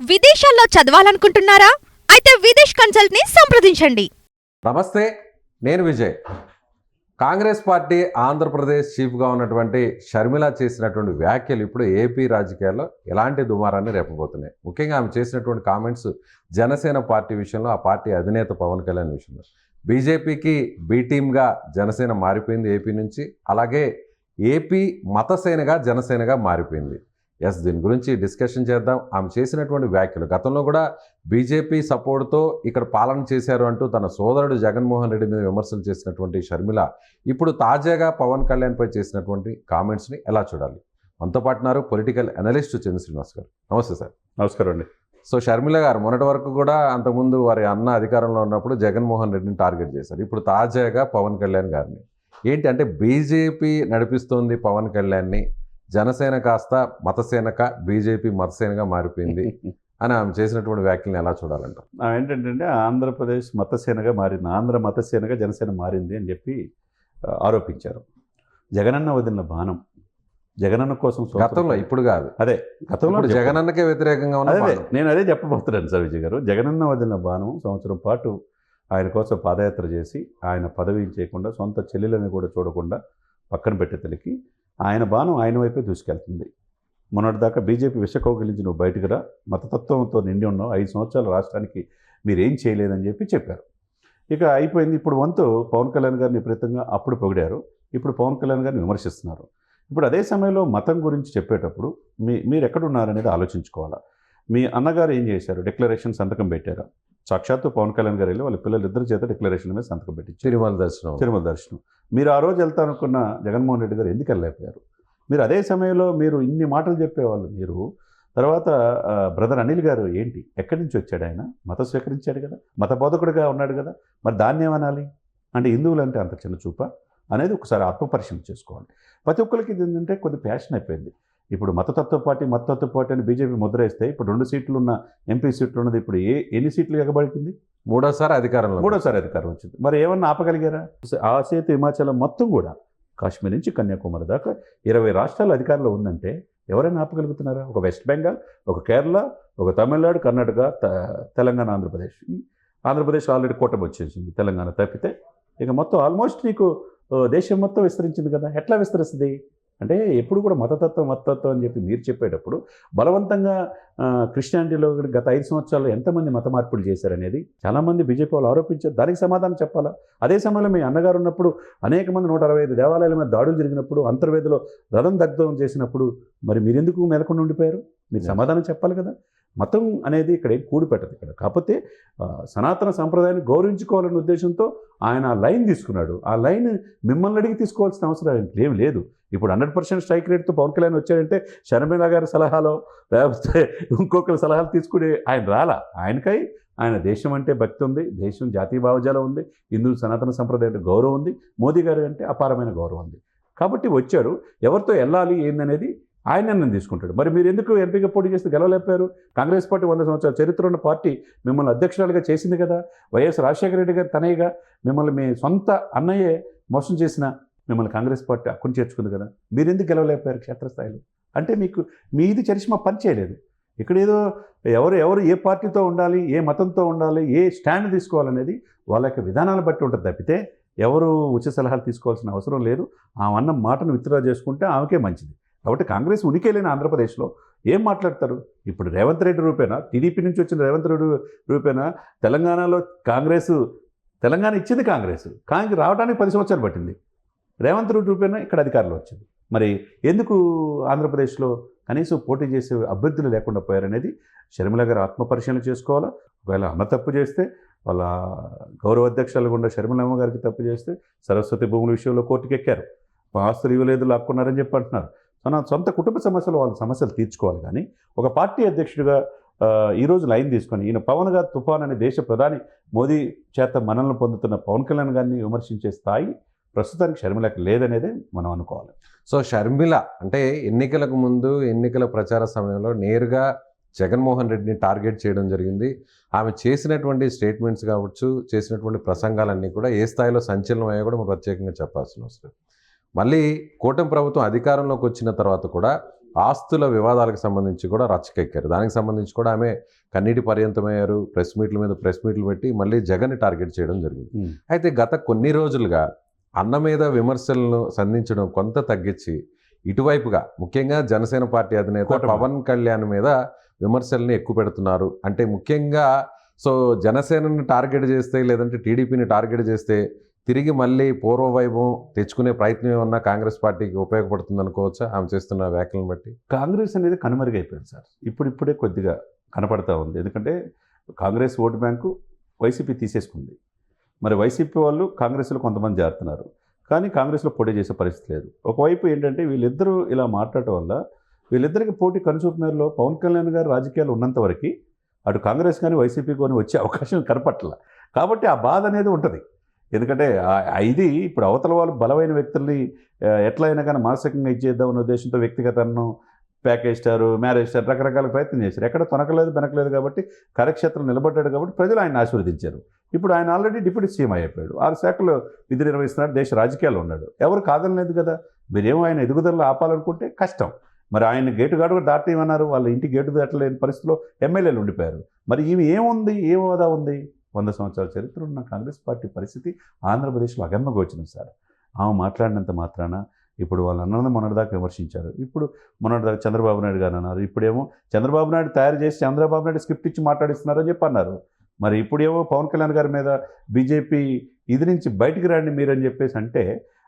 విదేశాల్లో చదవాలనుకుంటున్నారా? అయితే విదేశ్ కన్సల్ట్ ని సంప్రదించండి. నమస్తే, నేను విజయ్. కాంగ్రెస్ పార్టీ ఆంధ్రప్రదేశ్ చీఫ్గా ఉన్నటువంటి షర్మిల చేసినటువంటి వ్యాఖ్యలు ఇప్పుడు ఏపీ రాజకీయాల్లో ఎలాంటి దుమారాన్ని రేపబోతున్నాయి. ముఖ్యంగా ఆమె చేసినటువంటి కామెంట్స్ జనసేన పార్టీ విషయంలో, ఆ పార్టీ అధినేత పవన్ కళ్యాణ్ విషయంలో. బీజేపీకి బీ టీమ్గా జనసేన మారిపోయింది ఏపీ నుంచి. అలాగే ఏపీ మతసేనగా జనసేనగా మారిపోయింది. దీని గురించి డిస్కషన్ చేద్దాం. ఆమె చేసినటువంటి వ్యాఖ్యలు, గతంలో కూడా బీజేపీ సపోర్ట్తో ఇక్కడ పాలన చేశారు అంటూ తన సోదరుడు జగన్మోహన్ రెడ్డి మీద విమర్శలు చేసినటువంటి షర్మిల ఇప్పుడు తాజాగా పవన్ కళ్యాణ్పై చేసినటువంటి కామెంట్స్ని ఎలా చూడాలి? మనతో పాటున్నారు పొలిటికల్ అనలిస్ట్ చంద్ర శ్రీనివాస్ గారు. నమస్తే సార్. నమస్కారం అండి. సో షర్మిల గారు మొన్నటి వరకు కూడా అంతకుముందు వారి అన్న అధికారంలో ఉన్నప్పుడు జగన్మోహన్ రెడ్డిని టార్గెట్ చేశారు. ఇప్పుడు తాజాగా పవన్ కళ్యాణ్ గారిని ఏంటి అంటే బీజేపీ నడిపిస్తోంది పవన్ కళ్యాణ్ని, జనసేన కాస్త మతసేనక బీజేపీ మతసేనగా మారిపోయింది అని ఆమె చేసినటువంటి వ్యాఖ్యలను ఎలా చూడాలంటారు? ఏంటంటే ఆంధ్రప్రదేశ్ మతసేనగా మారింది, ఆంధ్ర మతసేనగా జనసేన మారింది అని చెప్పి ఆరోపించారు. జగనన్న వదిలిన బాణం, జగనన్న కోసం గతంలో, ఇప్పుడు కాదు. అదే గతంలో జగనన్నకే వ్యతిరేకంగా ఉన్న నేను అదే చెప్పబోతున్నాను సార్ విజయ్ గారు. జగనన్న వదిలిన బాణం సంవత్సరం పాటు ఆయన కోసం పాదయాత్ర చేసి ఆయన పదవి చేయకుండా, సొంత చెల్లెలని కూడా చూడకుండా పక్కన పెట్టే తలికి ఆయన బాణం ఆయన వైపే దూసుకెళ్తుంది. మొన్నటిదాకా బీజేపీ విషకౌగిలించి నువ్వు బయటకు రా, మతతత్వంతో నిండి ఉన్నావు, 5 సంవత్సరాల రాష్ట్రానికి మీరేం చేయలేదని చెప్పారు. ఇక అయిపోయింది. ఇప్పుడు వంతు పవన్ కళ్యాణ్ గారిని విపరీతంగా అప్పుడు పొగిడారు, ఇప్పుడు పవన్ కళ్యాణ్ గారిని విమర్శిస్తున్నారు. ఇప్పుడు అదే సమయంలో మతం గురించి చెప్పేటప్పుడు మీరు ఎక్కడున్నారనేది ఆలోచించుకోవాలా. మీ అన్నగారు ఏం చేశారు? డిక్లరేషన్ సంతకం పెట్టారా? సాక్షాత్తు పవన్ కళ్యాణ్ గారు వెళ్ళి వాళ్ళ పిల్లలిద్దరి చేత డిక్లరేషన్ మీద సంతకం పెట్టి తిరుమల దర్శనం మీరు ఆ రోజు వెళ్తానుకున్న జగన్మోహన్ రెడ్డి గారు ఎందుకు వెళ్ళలేకపోయారు? మీరు అదే సమయంలో మీరు ఇన్ని మాటలు చెప్పేవాళ్ళు. మీరు తర్వాత బ్రదర్ అనిల్ గారు ఏంటి, ఎక్కడి నుంచి వచ్చాడు? ఆయన మతం స్వీకరించాడు కదా, మత బోధకుడిగా ఉన్నాడు కదా, మరి దాన్ని ఏమనాలి? అంటే హిందువులు అంటే అంత చిన్న చూప అనేది ఒకసారి ఆత్మపరిశీలన చేసుకోవాలి. ప్రతి ఒక్కరికి ఇది ఏంటంటే కొద్ది ప్యాషన్ అయిపోయింది. ఇప్పుడు మతతత్వ పార్టీ అని బీజేపీ ముద్ర వేస్తే ఇప్పుడు 2 సీట్లు ఉన్న ఎంపీ సీట్లు ఉన్నది ఇప్పుడు ఎన్ని సీట్లు ఎగబడుతుంది? మూడోసారి అధికారం వచ్చింది. మరి ఏమన్నా ఆపగలిగారా? ఆ సేతు హిమాచలం మొత్తం కూడా కాశ్మీర్ నుంచి కన్యాకుమారి దాకా 20 రాష్ట్రాల అధికారంలో ఉందంటే ఎవరైనా ఆపగలుగుతున్నారా? ఒక వెస్ట్ బెంగాల్, ఒక కేరళ, ఒక తమిళనాడు, కర్ణాటక, తెలంగాణ, ఆంధ్రప్రదేశ్ ఆల్రెడీ కూటమి వచ్చేసింది. తెలంగాణ తప్పితే ఇక మొత్తం ఆల్మోస్ట్ నీకు దేశం మొత్తం విస్తరించింది కదా. ఎట్లా విస్తరిస్తుంది? అంటే ఎప్పుడు కూడా మతతత్వం అని చెప్పి మీరు చెప్పేటప్పుడు బలవంతంగా క్రిస్టియానిటీలో గత 5 సంవత్సరాల్లో ఎంతమంది మత మార్పులు చేశారనేది చాలామంది బీజేపీ వాళ్ళు ఆరోపించారు. దానికి సమాధానం చెప్పాలా? అదే సమయంలో మీ అన్నగారు ఉన్నప్పుడు అనేక మంది 165 దేవాలయాల మీద దాడులు జరిగినప్పుడు, అంతర్వేదిలో రథం దగ్ధం చేసినప్పుడు మరి మీరెందుకు మెలకుండా ఉండిపోయారు? మీరు సమాధానం చెప్పాలి కదా. మతం అనేది ఇక్కడ ఏం కూడి పెట్టదు. ఇక్కడ కాకపోతే సనాతన సంప్రదాయాన్ని గౌరవించుకోవాలనే ఉద్దేశంతో ఆయన ఆ లైన్ తీసుకున్నాడు. ఆ లైన్ మిమ్మల్ని అడిగి తీసుకోవాల్సిన అవసరం ఏం లేదు. ఇప్పుడు 100% స్ట్రైక్ రేట్తో పవన్ కళ్యాణ్ వచ్చాడంటే షర్మిల గారి సలహాలో లేకపోతే ఇంకొకరి సలహాలు తీసుకుని ఆయన రాలా. ఆయనకై ఆయన దేశం అంటే భక్తి ఉంది, దేశం జాతీయ భావజాలం ఉంది, హిందూ సనాతన సంప్రదాయం అంటే గౌరవం ఉంది, మోదీ గారు అంటే అపారమైన గౌరవం ఉంది. కాబట్టి వచ్చారు. ఎవరితో వెళ్ళాలి ఏందనేది ఆయన నిర్ణయం తీసుకుంటాడు. మరి మీరు ఎందుకు ఎంపీగా పోటీ చేస్తే గెలవలేపారు? కాంగ్రెస్ పార్టీ 100 సంవత్సరాల చరిత్ర ఉన్న పార్టీ మిమ్మల్ని అధ్యక్షురాలుగా చేసింది కదా. వైఎస్ రాజశేఖర రెడ్డి గారు తనయ్యగా మిమ్మల్ని మీ సొంత అన్నయ్యే మోసం చేసిన మిమ్మల్ని కాంగ్రెస్ పార్టీ హక్కును చేర్చుకుంది కదా. మీరు ఎందుకు గెలవలేపారు క్షేత్రస్థాయిలో? అంటే మీది చరిష్మా పని చేయలేదు. ఇక్కడ ఏదో ఎవరు ఏ పార్టీతో ఉండాలి, ఏ మతంతో ఉండాలి, ఏ స్టాండ్ తీసుకోవాలనేది వాళ్ళ యొక్క విధానాలను బట్టి ఉంటుంది తప్పితే ఎవరు ఉచిత సలహాలు తీసుకోవాల్సిన అవసరం లేదు. ఆమె అన్న మాటను విత్డ్రా చేసుకుంటే ఆమెకే మంచిది. కాబట్టి కాంగ్రెస్ ఉనికి లేని ఆంధ్రప్రదేశ్లో ఏం మాట్లాడతారు? ఇప్పుడు రేవంత్ రెడ్డి రూపేనా, టీడీపీ నుంచి వచ్చిన రేవంత్ రెడ్డి రూపేనా తెలంగాణలో తెలంగాణ ఇచ్చింది కాంగ్రెస్, కానీ రావడానికి 10 సంవత్సరాలు పట్టింది. రేవంత్ రెడ్డి రూపేనా ఇక్కడ అధికారంలో వచ్చింది. మరి ఎందుకు ఆంధ్రప్రదేశ్లో కనీసం పోటీ చేసే అభ్యర్థులు లేకుండా పోయారనేది షర్మిల గారు ఆత్మపరిశీలన చేసుకోవాలా. ఒకవేళ అమ్మ తప్పు చేస్తే, వాళ్ళ గౌరవ అధ్యక్షులు గుండా షర్మిలమ్మ గారికి తప్పు చేస్తే సరస్వతి భూముల విషయంలో కోర్టుకు ఎక్కారు. ఆస్తులు ఇవ్వలేదు, లాక్కున్నారని చెప్పి అంటున్నారు. తన సొంత కుటుంబ సమస్యలు వాళ్ళ సమస్యలు తీర్చుకోవాలి. కానీ ఒక పార్టీ అధ్యక్షుడిగా ఈరోజు లైన్ తీసుకొని ఈయన పవన్ గారు తుఫాన్ అనే దేశ ప్రధాని మోదీ చేత మనల్ని పొందుతున్న పవన్ కళ్యాణ్ గారిని విమర్శించే స్థాయి ప్రస్తుతానికి షర్మిలకు లేదనేదే మనం అనుకోవాలి. సో షర్మిల అంటే ఎన్నికలకు ముందు, ఎన్నికల ప్రచార సమయంలో నేరుగా జగన్మోహన్ రెడ్డిని టార్గెట్ చేయడం జరిగింది. ఆమె చేసినటువంటి స్టేట్మెంట్స్ కావచ్చు, చేసినటువంటి ప్రసంగాలన్నీ కూడా ఏ స్థాయిలో సంచలనం అయ్యా కూడా మనం ప్రత్యేకంగా చెప్పాల్సిన అవసరం. మళ్ళీ కూటమి ప్రభుత్వం అధికారంలోకి వచ్చిన తర్వాత కూడా ఆస్తుల వివాదాలకు సంబంధించి కూడా రచ్చకెక్కారు. దానికి సంబంధించి కూడా ఆమె కన్నీటి పర్యంతమయ్యారు. ప్రెస్ మీట్ల మీద ప్రెస్ మీట్లు పెట్టి మళ్ళీ జగన్ని టార్గెట్ చేయడం జరిగింది. అయితే గత కొన్ని రోజులుగా అన్న మీద విమర్శలను సంధించడం కొంత తగ్గించి ఇటువైపుగా ముఖ్యంగా జనసేన పార్టీ అధినేత పవన్ కళ్యాణ్ మీద విమర్శల్ని ఎక్కువ పెడుతున్నారు. అంటే ముఖ్యంగా సో జనసేనని టార్గెట్ చేస్తే లేదంటే టీడీపీని టార్గెట్ చేస్తే తిరిగి మళ్ళీ పూర్వవైభవం తెచ్చుకునే ప్రయత్నం ఏమన్నా కాంగ్రెస్ పార్టీకి ఉపయోగపడుతుంది అనుకోవచ్చా ఆమె చేస్తున్న వ్యాఖ్యలను బట్టి? కాంగ్రెస్ అనేది కనుమరుగైపోయింది సార్. ఇప్పుడిప్పుడే కొద్దిగా కనపడతా ఉంది. ఎందుకంటే కాంగ్రెస్ ఓటు బ్యాంకు వైసీపీ తీసేసుకుంది. మరి వైసీపీ వాళ్ళు కాంగ్రెస్లో కొంతమంది చేరుతున్నారు, కానీ కాంగ్రెస్లో పోటీ చేసే పరిస్థితి లేదు. ఒకవైపు ఏంటంటే వీళ్ళిద్దరూ ఇలా మాట్లాడటం వల్ల వీళ్ళిద్దరికి పోటీ కనుచూపునలో పవన్ కళ్యాణ్ గారు రాజకీయాలు ఉన్నంత వరకు అటు కాంగ్రెస్ కానీ వైసీపీ కానీ వచ్చే అవకాశం కనపట్ల. కాబట్టి ఆ బాధ అనేది ఉంటుంది. ఎందుకంటే ఇది ఇప్పుడు అవతల వాళ్ళు బలమైన వ్యక్తుల్ని ఎట్లా అయినా కానీ మానసికంగా ఇచ్చేద్దామనే ఉద్దేశంతో వ్యక్తిగతను ప్యాకేజ్ స్టారు, మ్యారేజ్ స్టార్ రకరకాల ప్రయత్నం చేశారు. ఎక్కడ తొనకలేదు బెనకలేదు కాబట్టి కార్యక్షేత్రం నిలబడ్డాడు కాబట్టి ప్రజలు ఆయన ఆశీర్వదించారు. ఇప్పుడు ఆయన ఆల్రెడీ డిప్యూటీ సీఎం అయిపోయాడు. 6 శాఖలు విధులు నిర్వహిస్తున్నాడు, దేశ రాజకీయాల్లో ఉన్నాడు. ఎవరు కాదనలేదు కదా. మీరేమో ఆయన ఎదుగుదలలో ఆపాలనుకుంటే కష్టం. మరి ఆయన గేటుగాడు కూడా దాటేయమన్నారు. వాళ్ళ ఇంటి గేటు దాటలేని పరిస్థితిలో ఎమ్మెల్యేలు ఉండిపోయారు. మరి ఈమె ఏముంది, ఏ హోదా ఉంది? 100 సంవత్సరాల చరిత్ర ఉన్న కాంగ్రెస్ పార్టీ పరిస్థితి ఆంధ్రప్రదేశ్లో అగమ్యగోచరం సార్. ఆమె మాట్లాడినంత మాత్రాన ఇప్పుడు వాళ్ళు అన్నది మొన్నటిదాకా విమర్శించారు. ఇప్పుడు మొన్నటిదాకా చంద్రబాబు నాయుడు గారు అన్నారు. ఇప్పుడేమో చంద్రబాబు నాయుడు తయారు చేసి చంద్రబాబు నాయుడు స్క్రిప్ట్ ఇచ్చి మాట్లాడిస్తున్నారని చెప్పి అన్నారు. మరి ఇప్పుడేమో పవన్ కళ్యాణ్ గారి మీద బీజేపీ ఇది నుంచి బయటికి రండి మీరని చెప్పేసి అంటే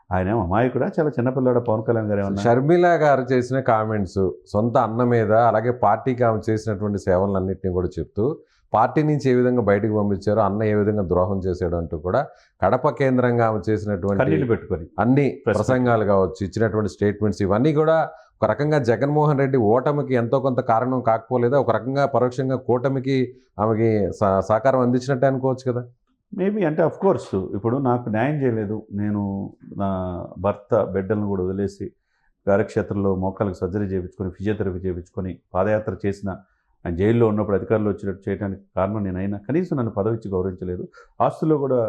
ఆయన ఏమో అమాయకుడా, చాలా చిన్నపిల్లాడు పవన్ కళ్యాణ్ గారు ఏమన్నా? షర్మిల గారు చేసిన కామెంట్స్ సొంత అన్న మీద అలాగే పార్టీకి ఆమె చేసినటువంటి సేవలన్నింటినీ కూడా చెప్తూ పార్టీ నుంచి ఏ విధంగా బయటకు పంపించారో, అన్న ఏ విధంగా ద్రోహం చేశాడు అంటూ కూడా కడప కేంద్రంగా ఆమె చేసినటువంటి పెట్టుకొని అన్ని ప్రసంగాలు కావచ్చు, ఇచ్చినటువంటి స్టేట్మెంట్స్ ఇవన్నీ కూడా ఒక రకంగా జగన్మోహన్ రెడ్డి ఓటమికి ఎంతో కొంత కారణం కాకపోలేదా? ఒక రకంగా పరోక్షంగా కూటమికి ఆమెకి సహకారం అందించినట్టే అనుకోవచ్చు కదా. మేబీ అంటే అఫ్ కోర్స్ ఇప్పుడు నాకు న్యాయం చేయలేదు, నేను నా భర్త బిడ్డలను కూడా వదిలేసి కార్యక్షేత్రంలో మోకాలకు సర్జరీ చేయించుకొని ఫిజియోథెరపీ చేయించుకొని పాదయాత్ర చేసిన ఆయన జైల్లో ఉన్నప్పుడు అధికారులు వచ్చినట్టు చేయడానికి కారణం నేనైనా కనీసం నన్ను పదవి ఇచ్చి గౌరవించలేదు, ఆస్తుల్లో కూడా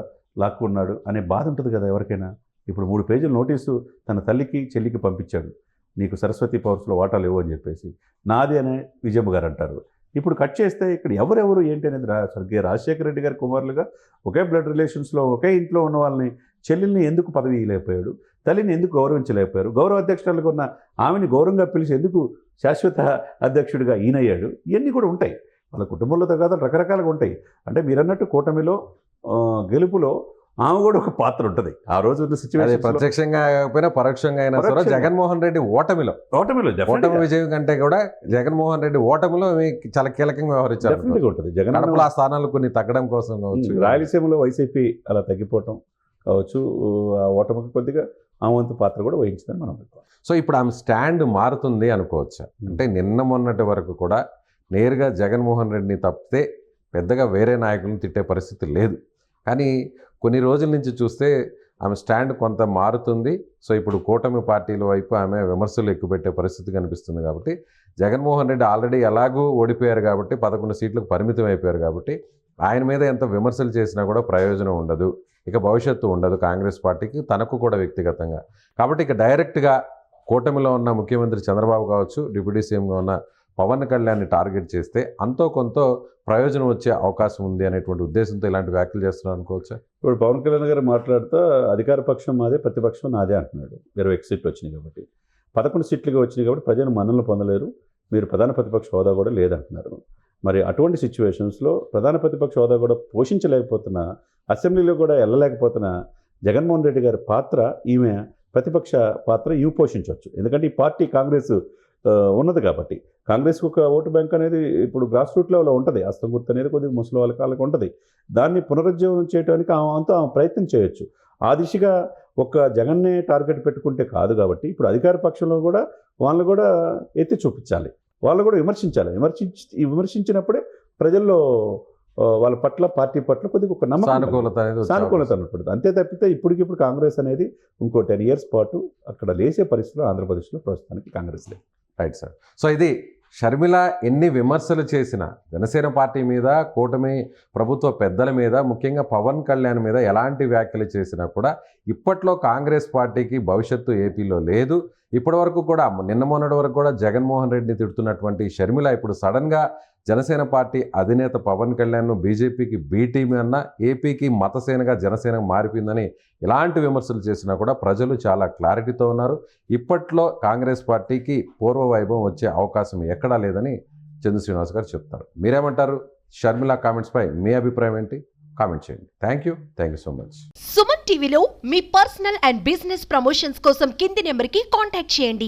లాక్కున్నాడు అనే బాధ ఉంటుంది కదా ఎవరికైనా. ఇప్పుడు 3 పేజీల నోటీసు తన తల్లికి చెల్లికి పంపించాడు, నీకు సరస్వతి పవర్స్లో వాటాలు ఇవ్వు అని చెప్పేసి. నాది అనే విజయమ్మ గారు అంటారు. ఇప్పుడు కట్ చేస్తే ఇక్కడ ఎవరెవరు ఏంటి అనేది స్వర్గీయ రాజశేఖర రెడ్డి గారి కుమారులుగా ఒకే బ్లడ్ రిలేషన్స్లో ఒకే ఇంట్లో ఉన్న వాళ్ళని చెల్లిని ఎందుకు పదవి ఇవ్వలేకపోయాడు, తల్లిని ఎందుకు గౌరవించలేకపోయారు, గౌరవ అధ్యక్షురాలుగా ఉన్న ఆమెని గౌరవంగా పిలిచి ఎందుకు శాశ్వత అధ్యక్షుడిగా ఈయనయ్యాడు, ఇవన్నీ కూడా ఉంటాయి. వాళ్ళ కుటుంబంలో తగాదాలు రకరకాలుగా ఉంటాయి. అంటే మీరన్నట్టు కూటమిలో గెలుపులో ఆమె కూడా ఒక పాత్ర ఉంటుంది. ఆ రోజు ఉన్న సిచ్యువేషన్ ప్రత్యక్షంగా కాకపోయినా పరోక్షంగా అయినా సరే జగన్మోహన్ రెడ్డి ఓటమి విజయం కంటే కూడా జగన్మోహన్ రెడ్డి ఓటమిలో చాలా కీలకంగా వ్యవహరించారు. ఉంటుంది. గడపల ఆ స్థానాలు కొన్ని తగ్గడం కోసం కావచ్చు, రాయలసీమలో వైసీపీ అలా తగ్గిపోవటం కావచ్చు, ఆ ఓటమికి కొద్దిగా ఆమె వంతు పాత్ర కూడా వహించిందని మనం అనుకోవాలి. సో ఇప్పుడు ఆమె స్టాండ్ మారుతుంది అనుకోవచ్చు. అంటే నిన్న మొన్నటి వరకు కూడా నేరుగా జగన్మోహన్ రెడ్డిని తప్పితే పెద్దగా వేరే నాయకులను తిట్టే పరిస్థితి లేదు. కానీ కొన్ని రోజుల నుంచి చూస్తే ఆమె స్టాండ్ కొంత మారుతుంది. సో ఇప్పుడు కూటమి పార్టీల వైపు ఆమె విమర్శలు ఎక్కుపెట్టే పరిస్థితి కనిపిస్తుంది. కాబట్టి జగన్మోహన్ రెడ్డి ఆల్రెడీ ఎలాగూ ఓడిపోయారు కాబట్టి 11 సీట్లకు పరిమితం అయిపోయారు కాబట్టి ఆయన మీద ఎంత విమర్శలు చేసినా కూడా ప్రయోజనం ఉండదు, ఇక భవిష్యత్తు ఉండదు కాంగ్రెస్ పార్టీకి, తనకు కూడా వ్యక్తిగతంగా. కాబట్టి ఇక డైరెక్ట్గా కూటమిలో ఉన్న ముఖ్యమంత్రి చంద్రబాబు కావచ్చు, డిప్యూటీ సీఎంగా ఉన్న పవన్ కళ్యాణ్ని టార్గెట్ చేస్తే అంతో కొంత ప్రయోజనం వచ్చే అవకాశం ఉంది అనేటువంటి ఉద్దేశంతో ఇలాంటి వ్యాఖ్యలు చేస్తున్నారు అనుకోవచ్చా? ఇప్పుడు పవన్ కళ్యాణ్ గారు మాట్లాడుతూ అధికార పక్షం మాదే, ప్రతిపక్షం నాదే అంటున్నాడు. 21 సీట్లు వచ్చినాయి కాబట్టి, 11 సీట్లుగా వచ్చినాయి కాబట్టి ప్రజలు మన్ననలు పొందలేరు, మీరు ప్రధాన ప్రతిపక్ష హోదా కూడా లేదంటున్నారు. మరి అటువంటి సిచ్యువేషన్స్లో ప్రధాన ప్రతిపక్ష హోదా కూడా పోషించలేకపోతున్నా, అసెంబ్లీలో కూడా వెళ్ళలేకపోతున్నా జగన్మోహన్ రెడ్డి గారి పాత్ర, ఈమె ప్రతిపక్ష పాత్ర ఇవి పోషించవచ్చు. ఎందుకంటే ఈ పార్టీ కాంగ్రెస్ ఉన్నది కాబట్టి, కాంగ్రెస్కి ఒక ఓటు బ్యాంక్ అనేది ఇప్పుడు గ్రాస్ రూట్ లెవెల్లో ఉంటుంది. హస్తం గుర్తు అనేది కొద్దిగా ముసలి వాళ్ళకి ఉంటుంది. దాన్ని పునరుజ్జీవనం చేయడానికి అంతా ప్రయత్నం చేయొచ్చు. ఆ దిశగా ఒక జగన్నే టార్గెట్ పెట్టుకుంటే కాదు కాబట్టి ఇప్పుడు అధికార పక్షంలో కూడా వాళ్ళు కూడా ఎత్తి చూపించాలి, వాళ్ళు కూడా విమర్శించాలి. విమర్శించినప్పుడే ప్రజల్లో వాళ్ళ పట్ల, పార్టీ పట్ల కొద్దిగా ఒక నమ్మకం, సానుకూలత ఉన్నప్పుడు. అంతే తప్పితే ఇప్పటికిప్పుడు కాంగ్రెస్ అనేది ఇంకో 10 years పాటు అక్కడ లేసే పరిస్థితులు ఆంధ్రప్రదేశ్లో ప్రస్తుతానికి కాంగ్రెస్ లేదు. Right sir. సో ఇది షర్మిల ఎన్ని విమర్శలు చేసినా జనసేన పార్టీ మీద, కూటమి ప్రభుత్వ పెద్దల మీద, ముఖ్యంగా పవన్ కళ్యాణ్ మీద ఎలాంటి వ్యాఖ్యలు చేసినా కూడా ఇప్పట్లో కాంగ్రెస్ పార్టీకి భవిష్యత్తు ఏపీలో లేదు. ఇప్పటి వరకు కూడా నిన్న మొన్నటి వరకు కూడా జగన్మోహన్ రెడ్డిని తిడుతున్నటువంటి షర్మిల ఇప్పుడు సడన్గా జనసేన పార్టీ అధినేత పవన్ కళ్యాణ్ను బీజేపీకి బీ టీమ్ అన్న ఏపీకి మతసేనగా జనసేన మారిపోయిందని ఇలాంటి విమర్శలు చేసినా కూడా ప్రజలు చాలా క్లారిటీతో ఉన్నారు. ఇప్పట్లో కాంగ్రెస్ పార్టీకి పూర్వ వైభవం వచ్చే అవకాశం ఎక్కడా లేదని చంద్ర శ్రీనివాస్ గారు చెప్తారు. మీరేమంటారు? షర్మిల కామెంట్స్పై మీ అభిప్రాయం ఏంటి? కామెంట్ చేయండి. Thank you so much. Suman టీవీలో మీ పర్సనల్ అండ్ బిజినెస్ ప్రమోషన్స్ కోసం కింది నెంబర్కి కాంటాక్ట్ చేయండి.